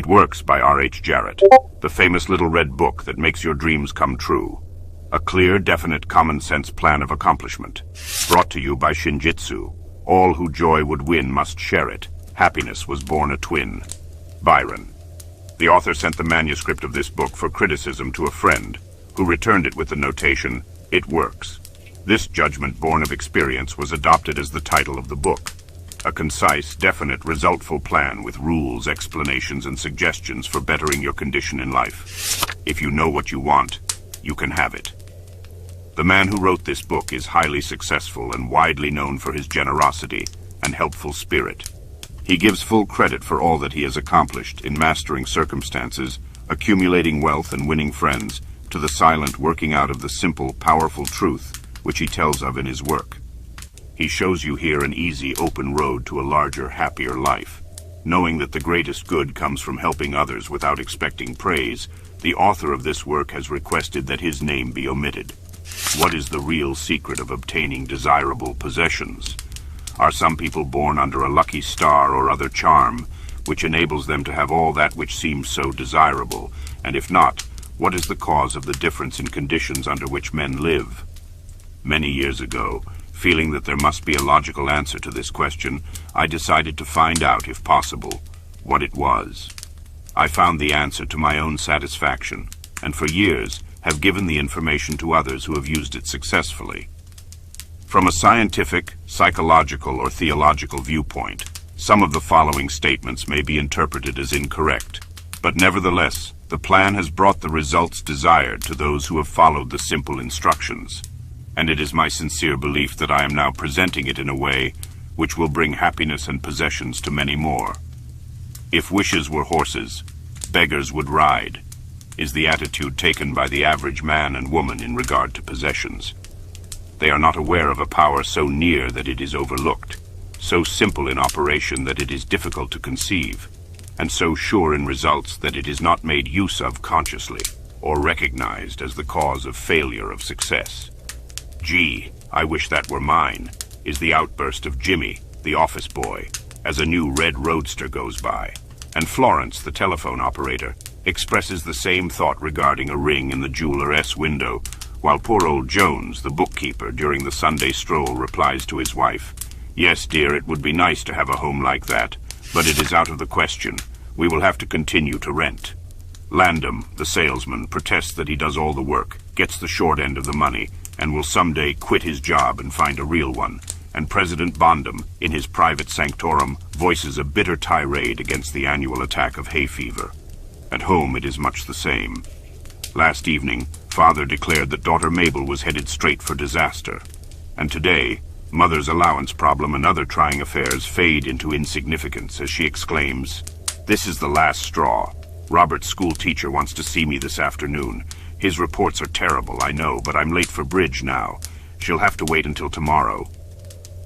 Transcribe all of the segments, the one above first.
WORKS by R.H.J, the famous little red book that makes your dreams come true. A clear, definite, common-sense plan of accomplishment. Brought to you by Shinjitsu. All who joy would win must share it. Happiness was born a twin. Byron. The author sent the manuscript of this book for criticism to a friend, who returned it with the notation, "It works." This judgment born of experience was adopted as the title of the book. A concise, definite, resultful plan with rules, explanations, and suggestions for bettering your condition in life. If you know what you want, you can have it. The man who wrote this book is highly successful and widely known for his generosity and helpful spirit. He gives full credit for all that he has accomplished in mastering circumstances, accumulating wealth, and winning friends, to the silent working out of the simple, powerful truth which he tells of in his work. He shows you here an easy, open road to a larger, happier life. Knowing that the greatest good comes from helping others without expecting praise, the author of this work has requested that his name be omitted. What is the real secret of obtaining desirable possessions? Are some people born under a lucky star or other charm, which enables them to have all that which seems so desirable? And if not, what is the cause of the difference in conditions under which men live? Many years ago, feeling that there must be a logical answer to this question, I decided to find out, if possible, what it was. I found the answer to my own satisfaction, and for years have given the information to others who have used it successfully. From a scientific, psychological, or theological viewpoint, some of the following statements may be interpreted as incorrect, but nevertheless, the plan has brought the results desired to those who have followed the simple instructions. And it is my sincere belief that I am now presenting it in a way which will bring happiness and possessions to many more. If wishes were horses, beggars would ride, is the attitude taken by the average man and woman in regard to possessions. They are not aware of a power so near that it is overlooked, so simple in operation that it is difficult to conceive, and so sure in results that it is not made use of consciously or recognized as the cause of failure of success. "Gee, I wish that were mine," is the outburst of Jimmy, the office boy, as a new red roadster goes by. And Florence, the telephone operator, expresses the same thought regarding a ring in the jeweler's window, while poor old Jones, the bookkeeper, during the Sunday stroll replies to his wife, "Yes, dear, it would be nice to have a home like that, but it is out of the question. We will have to continue to rent." Landum, the salesman, protests that he does all the work, gets the short end of the money, and will someday quit his job and find a real one. And President Bondum, in his private sanctorum, voices a bitter tirade against the annual attack of hay fever. At home it is much the same. Last evening, father declared that daughter Mabel was headed straight for disaster. And today, mother's allowance problem and other trying affairs fade into insignificance as she exclaims, "This is the last straw. Robert's school teacher wants to see me this afternoon. His reports are terrible, I know, but I'm late for bridge now. She'll have to wait until tomorrow."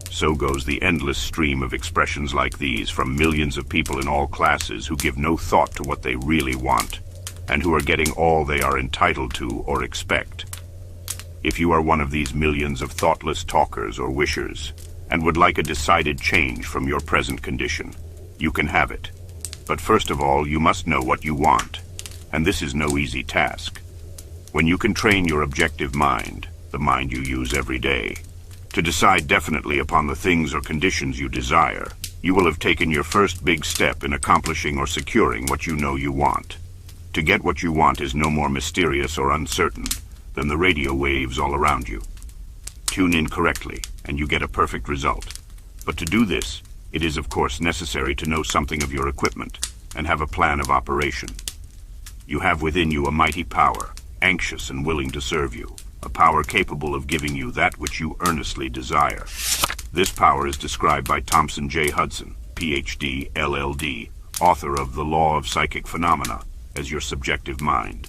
So goes the endless stream of expressions like these from millions of people in all classes who give no thought to what they really want, and who are getting all they are entitled to or expect. If you are one of these millions of thoughtless talkers or wishers, and would like a decided change from your present condition, you can have it. But first of all, you must know what you want, and this is no easy task. When you can train your objective mind, the mind you use every day, to decide definitely upon the things or conditions you desire, you will have taken your first big step in accomplishing or securing what you know you want. To get what you want is no more mysterious or uncertain than the radio waves all around you. Tune in correctly, and you get a perfect result. But to do this, it is of course necessary to know something of your equipment and have a plan of operation. You have within you a mighty power, anxious and willing to serve you, a power capable of giving you that which you earnestly desire. This power is described by Thompson J. Hudson, Ph.D., LL.D., author of The Law of Psychic Phenomena, as your subjective mind.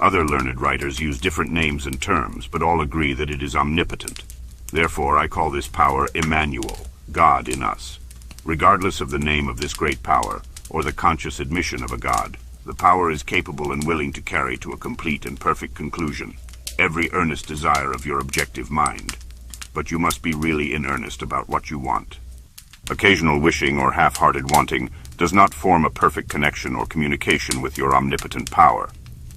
Other learned writers use different names and terms, but all agree that it is omnipotent. Therefore, I call this power Emmanuel, God in us. Regardless of the name of this great power, or the conscious admission of a God, the power is capable and willing to carry to a complete and perfect conclusion every earnest desire of your objective mind. But you must be really in earnest about what you want. Occasional wishing or half-hearted wanting does not form a perfect connection or communication with your omnipotent power.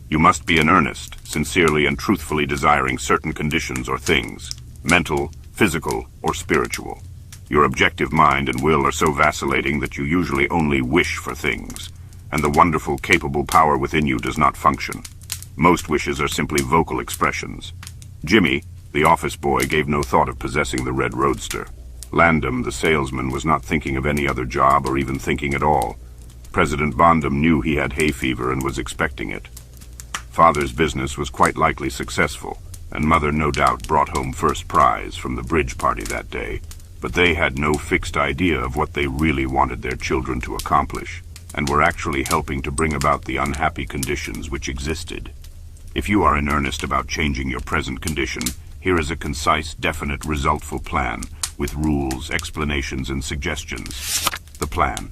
You must be in earnest, sincerely and truthfully desiring certain conditions or things, mental, physical, or spiritual. Your objective mind and will are so vacillating that you usually only wish for things, and the wonderful, capable power within you does not function. Most wishes are simply vocal expressions. Jimmy, the office boy, gave no thought of possessing the red roadster. Landum, the salesman, was not thinking of any other job or even thinking at all. President Bondum knew he had hay fever and was expecting it. Father's business was quite likely successful, and Mother no doubt brought home first prize from the bridge party that day, but they had no fixed idea of what they really wanted their children to accomplish, and were actually helping to bring about the unhappy conditions which existed. If you are in earnest about changing your present condition, here is a concise, definite, resultful plan, with rules, explanations, and suggestions. The plan.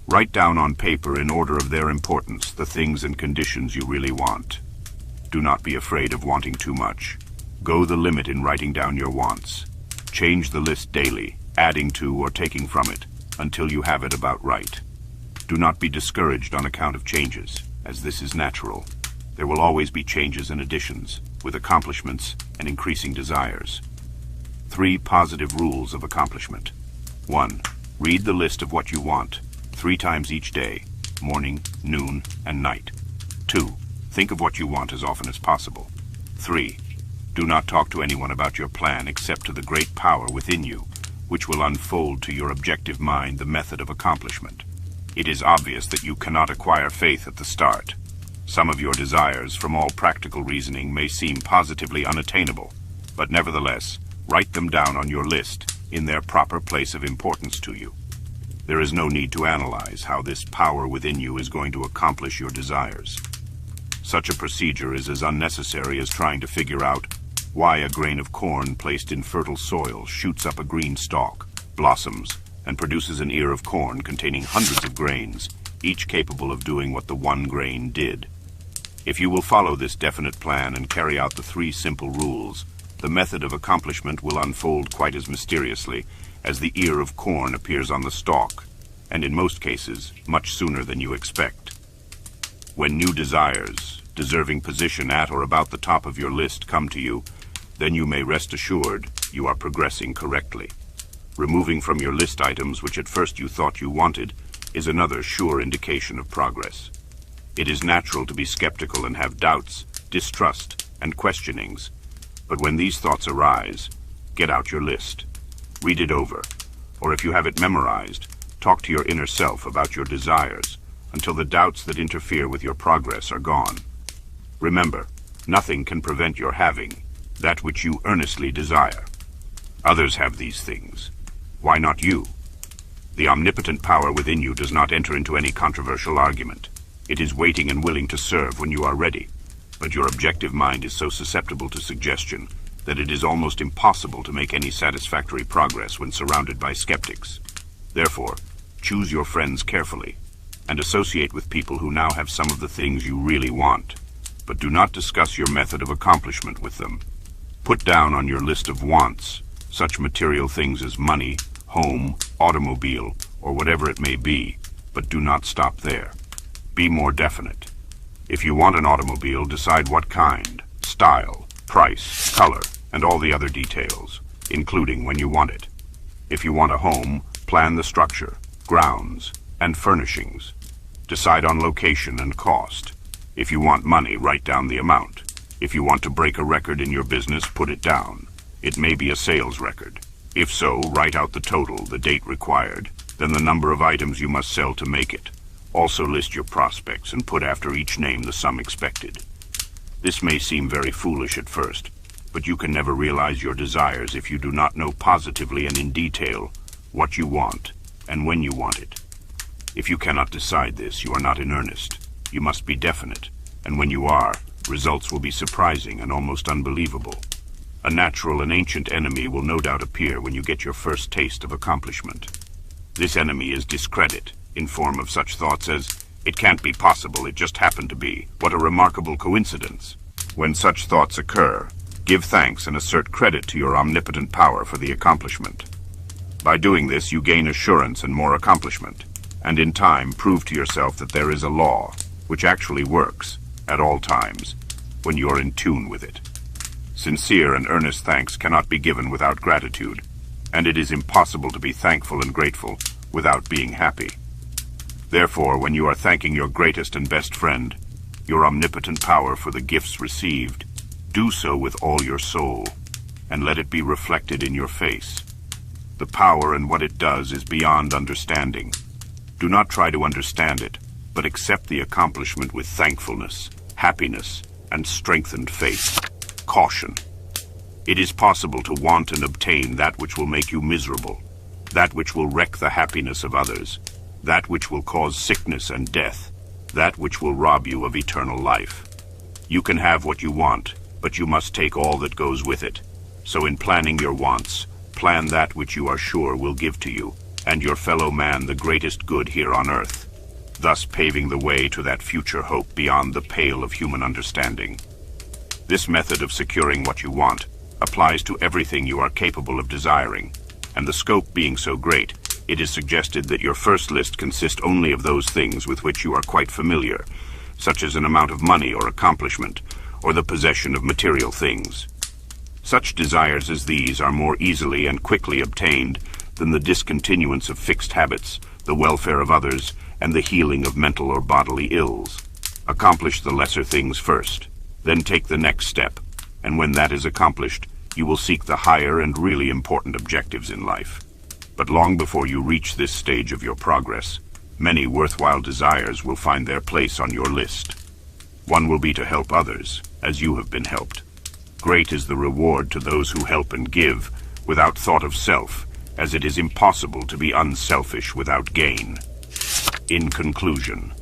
Write down on paper in order of their importance the things and conditions you really want. Do not be afraid of wanting too much. Go the limit in writing down your wants. Change the list daily, adding to or taking from it, until you have it about right. Do not be discouraged on account of changes, as this is natural. There will always be changes and additions, with accomplishments and increasing desires. 3 positive rules of accomplishment. 1. Read the list of what you want, 3 times each day, morning, noon, and night. 2. Think of what you want as often as possible. 3. Do not talk to anyone about your plan except to the great power within you, which will unfold to your objective mind the method of accomplishment. It is obvious that you cannot acquire faith at the start. Some of your desires, from all practical reasoning, may seem positively unattainable, but nevertheless, write them down on your list in their proper place of importance to you. There is no need to analyze how this power within you is going to accomplish your desires. Such a procedure is as unnecessary as trying to figure out why a grain of corn placed in fertile soil shoots up a green stalk, blossoms, and produces an ear of corn containing hundreds of grains, each capable of doing what the one grain did. If you will follow this definite plan and carry out the 3 simple rules, the method of accomplishment will unfold quite as mysteriously as the ear of corn appears on the stalk, and in most cases, much sooner than you expect. When new desires, deserving position at or about the top of your list, come to you, then you may rest assured you are progressing correctly. Removing from your list items which at first you thought you wanted is another sure indication of progress. It is natural to be skeptical and have doubts, distrust, and questionings, but when these thoughts arise, get out your list. Read it over, or if you have it memorized, talk to your inner self about your desires until the doubts that interfere with your progress are gone. Remember, nothing can prevent your having that which you earnestly desire. Others have these things. Why not you? The omnipotent power within you does not enter into any controversial argument. It is waiting and willing to serve when you are ready. But your objective mind is so susceptible to suggestion that it is almost impossible to make any satisfactory progress when surrounded by skeptics. Therefore, choose your friends carefully and associate with people who now have some of the things you really want, but do not discuss your method of accomplishment with them. Put down on your list of wants such material things as money, home, automobile, or whatever it may be, but do not stop there. Be more definite. If you want an automobile, decide what kind, style, price, color, and all the other details, including when you want it. If you want a home, plan the structure, grounds, and furnishings. Decide on location and cost. If you want money, write down the amount. If you want to break a record in your business, put it down. It may be a sales record. If so, write out the total, the date required, then the number of items you must sell to make it. Also list your prospects and put after each name the sum expected. This may seem very foolish at first, but you can never realize your desires if you do not know positively and in detail what you want and when you want it. If you cannot decide this, you are not in earnest. You must be definite, and when you are, results will be surprising and almost unbelievable. A natural and ancient enemy will no doubt appear when you get your first taste of accomplishment. This enemy is discredit, in form of such thoughts as, "It can't be possible, it just happened to be. What a remarkable coincidence." When such thoughts occur, give thanks and assert credit to your omnipotent power for the accomplishment. By doing this, you gain assurance and more accomplishment, and in time prove to yourself that there is a law, which actually works, at all times, when you are in tune with it. Sincere and earnest thanks cannot be given without gratitude, and it is impossible to be thankful and grateful without being happy. Therefore, when you are thanking your greatest and best friend, your omnipotent power for the gifts received, do so with all your soul, and let it be reflected in your face. The power and what it does is beyond understanding. Do not try to understand it, but accept the accomplishment with thankfulness, happiness, and strengthened faith. Caution. It is possible to want and obtain that which will make you miserable, that which will wreck the happiness of others, that which will cause sickness and death, that which will rob you of eternal life. You can have what you want, but you must take all that goes with it. So in planning your wants, plan that which you are sure will give to you, and your fellow man the greatest good here on earth, thus paving the way to that future hope beyond the pale of human understanding. This method of securing what you want applies to everything you are capable of desiring, and the scope being so great, it is suggested that your first list consist only of those things with which you are quite familiar, such as an amount of money or accomplishment, or the possession of material things. Such desires as these are more easily and quickly obtained than the discontinuance of fixed habits, the welfare of others, and the healing of mental or bodily ills. Accomplish the lesser things first, then take the next step, and when that is accomplished, you will seek the higher and really important objectives in life. But long before you reach this stage of your progress, many worthwhile desires will find their place on your list. One will be to help others, as you have been helped. Great is the reward to those who help and give, without thought of self, as it is impossible to be unselfish without gain. In conclusion,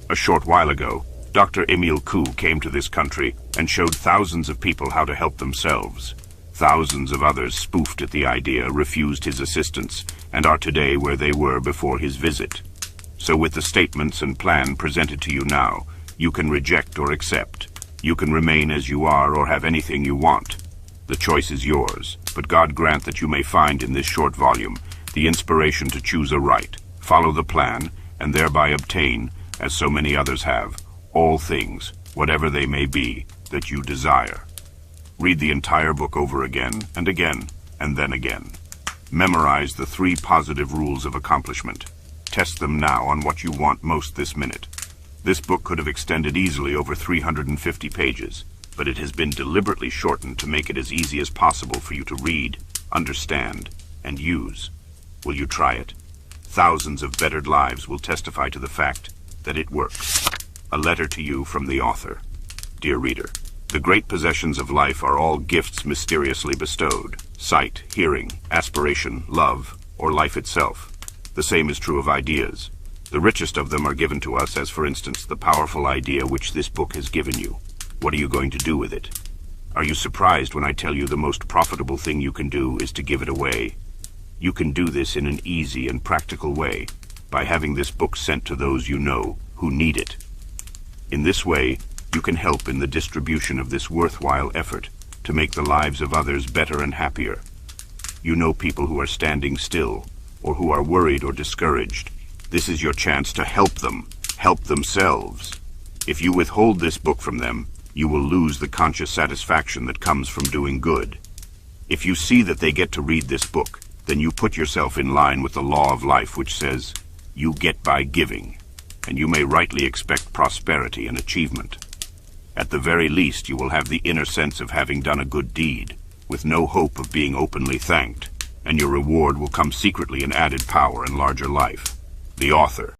a short while ago, Dr. Emil Koo came to this country and showed thousands of people how to help themselves. Thousands of others spoofed at the idea, refused his assistance, and are today where they were before his visit. So with the statements and plan presented to you now, you can reject or accept. You can remain as you are or have anything you want. The choice is yours, but God grant that you may find in this short volume the inspiration to choose aright, follow the plan, and thereby obtain, as so many others have, all things, whatever they may be, that you desire. Read the entire book over again, and then again. Memorize the 3 positive rules of accomplishment. Test them now on what you want most this minute. This book could have extended easily over 350 pages, but it has been deliberately shortened to make it as easy as possible for you to read, understand, and use. Will you try it? Thousands of bettered lives will testify to the fact that it works. A letter to you from the author. Dear reader, the great possessions of life are all gifts mysteriously bestowed. Sight, hearing, aspiration, love, or life itself. The same is true of ideas. The richest of them are given to us as, for instance, the powerful idea which this book has given you. What are you going to do with it? Are you surprised when I tell you the most profitable thing you can do is to give it away? You can do this in an easy and practical way, by having this book sent to those you know who need it. In this way, you can help in the distribution of this worthwhile effort to make the lives of others better and happier. You know people who are standing still, or who are worried or discouraged. This is your chance to help them, help themselves. If you withhold this book from them, you will lose the conscious satisfaction that comes from doing good. If you see that they get to read this book, then you put yourself in line with the law of life which says, you get by giving, and you may rightly expect prosperity and achievement. At the very least, you will have the inner sense of having done a good deed, with no hope of being openly thanked, and your reward will come secretly in added power and larger life. The author.